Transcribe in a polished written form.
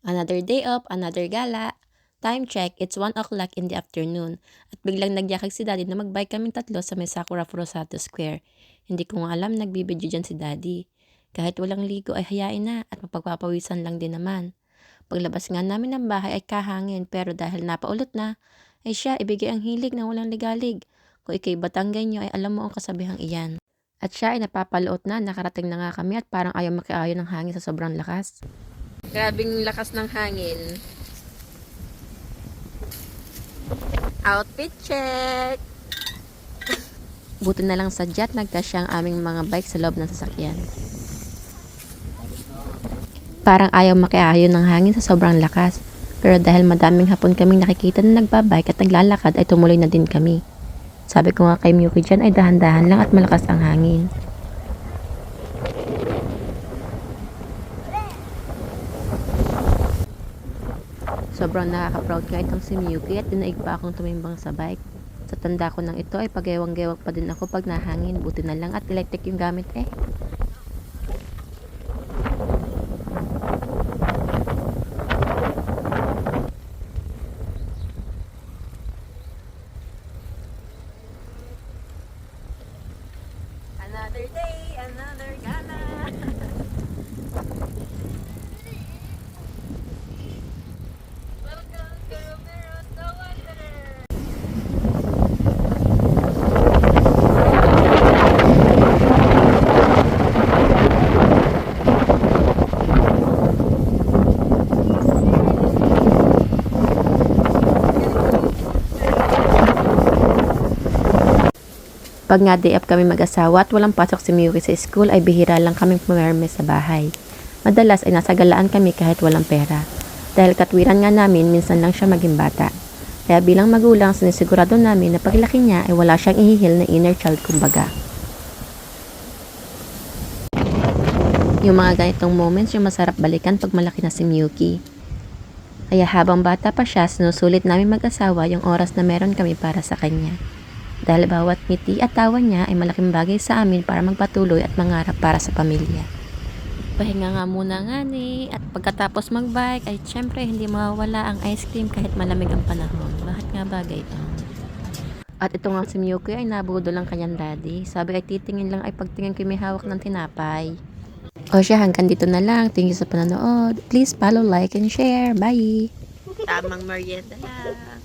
Another day off, another gala. Time check, it's 1 o'clock in the afternoon. At biglang nagyakag si Daddy na mag-bike kaming tatlo sa may Sakura Rosato Square. Hindi ko nga alam nagbibidyo dyan si Daddy. Kahit walang ligo ay hayain na at mapagpapawisan lang din naman. Paglabas nga namin ng bahay ay kahangin pero dahil napaulot na, ay siya ibigay ang hilig na walang ligalig. Kung ikay Batanggenyo ay alam mo ang kasabihang iyan. At siya ay napapaloot na, nakarating na nga kami at parang ayaw makiayo ng hangin sa sobrang lakas. Grabing lakas ng hangin. Outfit check! Buti na lang sadya't nagkasya ang aming mga bike sa loob ng sasakyan. Parang ayaw makiayo ng hangin sa sobrang lakas. Pero dahil madaming hapon kaming nakikita na nagbabike at naglalakad ay tumuloy na din kami. Sabi ko nga kay Miyuki dyan ay dahan-dahan lang at malakas ang hangin. Sobrang nakaka-proud nga itong si Miyuki at dinaig pa akong tumimbang sa bike. Sa tanda ko nang ito ay pagewang-gewang pa din ako pag nahangin. Buti na lang at electric yung gamit eh. Another day, another gala. Welcome to Romero's No Wonder. Pag nga day up kami mag-asawa at walang pasok si Miyuki sa school ay bihira lang kaming pumirme sa bahay. Madalas ay nasa galaan kami kahit walang pera. Dahil katwiran nga namin, minsan lang siya maging bata. Kaya bilang magulang, sinisigurado namin na paglaki niya ay wala siyang ihihil na inner child kumbaga. Yung mga ganitong moments yung masarap balikan pag malaki na si Miyuki. Kaya habang bata pa siya, sinusulit namin mag-asawa yung oras na meron kami para sa kanya. Dahil bawat ngiti at tawa niya ay malaking bagay sa amin para magpatuloy at mangarap para sa pamilya. Pahinga nga muna nga ni at pagkatapos magbike ay syempre hindi mawawala ang ice cream kahit malamig ang panahon. Bakit nga bagay ito? At ito nga si Miyuki ay nabudol ang kanyang daddy. Sabi ay titingin lang ay pagtingin ko may hawak ng tinapay. O siya, hanggang dito na lang. Thank you sa panonood. Please follow, like, and share. Bye! Tamang merienda lang.